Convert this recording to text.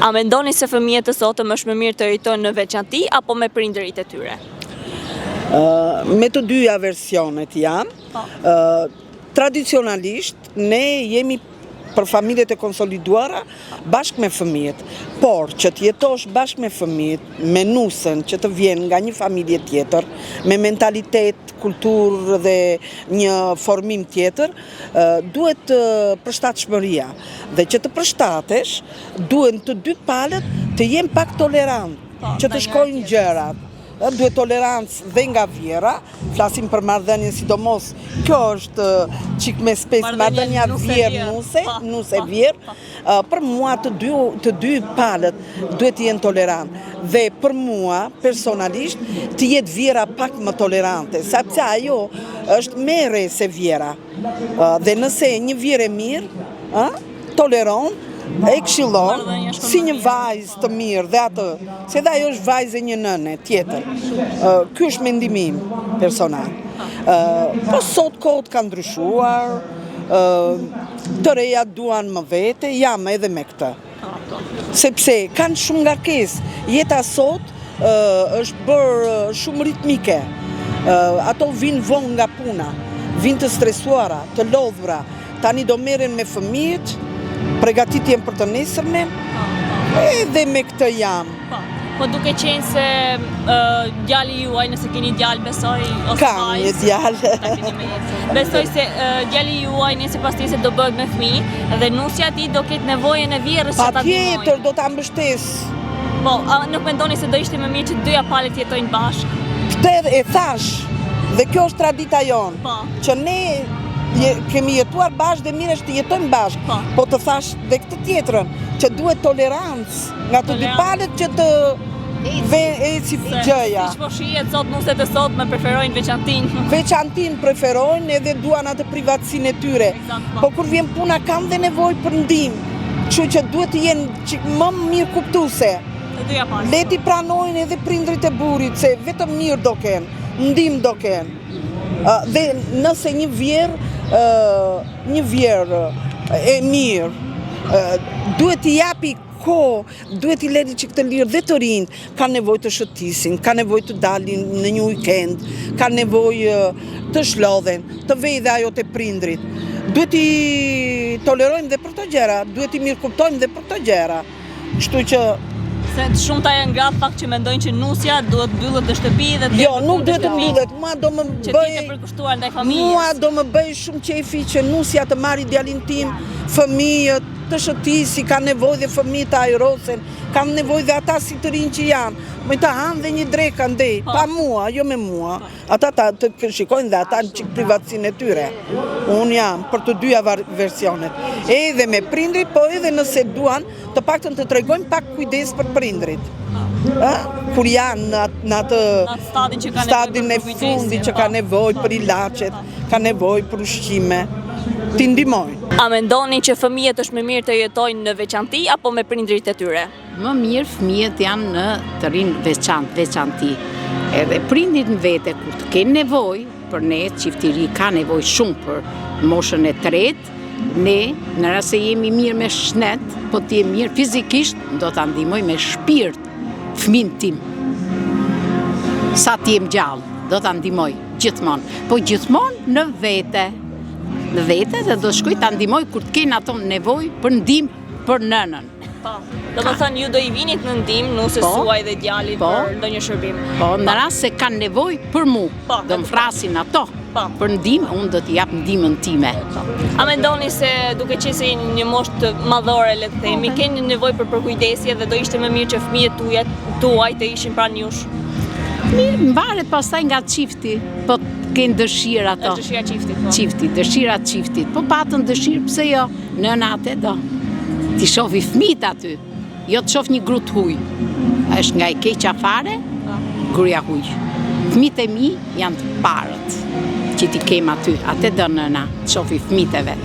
A mendoni se fëmijët e sotëm është më mirë të jetojnë në veçanti apo me prindërit e tyre? Me të dyja versionet janë. Tradicionalisht ne jemi për familjet e konsoliduara bashkë me fëmijët, por që të jetosh bashkë me fëmijët, me nusën që të vjen nga një familje tjetër, me mentalitet, kulturë dhe një formim tjetër, duhet përshtatshmëria. Dhe që të përshtatesh, duhen të dy palët të jenë pak tolerant, që të shkojnë gjërat. Duhet tolerancë dhe nga vjera, flasim për marrëdhënien sidomos, kjo është çik me spes marrëdhënia vjerë nuse vjerë, për mua të dy palët duhet të jenë tolerant. Dhe për mua, personalisht, të jetë vjera pak më tolerante, sepse ajo është më e re se vjera. Dhe nëse një vjerë e mirë, toleron, e këshillon si një vajzë të mirë dhe atë, se dhe ajo është vajzë e një nëne tjetër. Ky është mendimi im personal. Po sot kohët kanë ndryshuar, të reja duan më vete, jam edhe me këtë. Sepse kanë shumë ngarkesë. Jeta sot është bërë shumë ritmike. Ato vinë vonë nga puna, vinë të stresuara, të lodhura. Tani do merren me fëmijët, përgatitjen për të nesërmen, edhe me këtë jam. Po duke qenë se djali juaj, nëse keni djalë, besoj, ose kam një djalë. Besoj se djali juaj nëse pas se do bëhet me fëmijë, dhe nusja ti do ketë nevojën e vjerës që ta ndihmojë. Patjetër, do ta mbështes. Po, nuk mendoni se do ishte më mirë që dyja palët jetojnë bashkë? Këtë e thash, dhe kjo është tradita jonë, që ne kemi jetuar bashkë dhe mirë është të jetojmë bashkë, po të thash dhe këtë tjetrën, që duhet tolerancë nga të dy palët që të eci gjëja. Si po shihet sot nuset e sot me preferojnë veçantinë. Veçantinë preferojnë edhe duan atë privatësinë e tyre. Po kur vjen puna kanë dhe nevojë për ndihmë, kështu që duhet të jenë më mirë kuptuese. Le t'i pranojnë edhe prindrit e burrit se vetëm mirë do kenë, ndihmë do kenë. Dhe nëse një vjerë e mirë duhet t'i japi kohë, duhet t'i lëri që këtë lirë dhe të rinjt, ka nevojë të shëtisin, ka nevojë të dalin në një weekend, ka nevojë të shlodhen, të vejë dhe ajo të prindrit. Duhet t'i tolerojmë dhe për të gjera, duhet t'i mirë kuptojmë dhe për të gjera. Kështu që se shumë ta janë gratë fakt që mendojnë që nusja duhet mbyllet në shtëpi dhe të jo, nuk duhet të mbyllet. Mua do më bëj shumë qefi që nusja të marrë djalin tim, fëmijët të shëtisi, ka nevojë dhe fëmijët të ajrosen, kanë nevojë dhe ata si të rinj që janë. Më të hanë dhe një drekë andej, pa mua, jo me mua. Ata të shikojnë dhe ata në qikë privatësinë e tyre. Unë jam për të dyja versionet. Edhe me prindrit, po edhe nëse duan, të paktën të tregojnë pak kujdes për prindrit. Kur janë në atë stadin e fundi që ka nevojë për ilaçet, ka nevojë për ushqime, t'i ndihmojnë. A mendoni që fëmijët është më mirë të jetojnë në veçanti apo me prindrit e tyre? Më mirë fëmijët janë në të rinë veçanti. Edhe prindrit në vete, kur të kenë nevojë, për ne, çiftëri ka nevojë shumë për moshën e tretë, ne, në rast se jemi mirë me shnet, po të jemi mirë fizikisht, do ta ndihmoj me shpirt fëmin tim. Sa të jem gjallë, do ta ndihmoj gjithmonë, po gjithmonë në vete. Në vete dhe do shkoj ta ndihmoj kur të kenë ato nevojë për ndihmë për nënën. Do të thënë ju do i vinit në ndihmë nusës suaj dhe djalit për ndonjë shërbim. Po, në rast se kanë nevojë për mua, do më frasin ato për ndihmë, unë do t'i jap ndihmën time. A mendoni se duke qenë se një moshë të madhore, le të themi, keni nevojë për përkujdesje dhe do ishte më mirë që fëmijët tuaj të ishin pranë jush? Mirë, mbaret pastaj nga çifti, po kënë dëshirë ato. Është dëshira çiftit, po. Çifti, dëshira çiftit. Po patën dëshirë, pse jo? Nëna atë do. Ti shofi fëmijët aty, jo të shoh një gru të huj. Është nga e keqja fare, gruaja huj. Fëmijët e mi janë të parët që ti kem aty, atë do nëna, të shofi fëmijët e vet.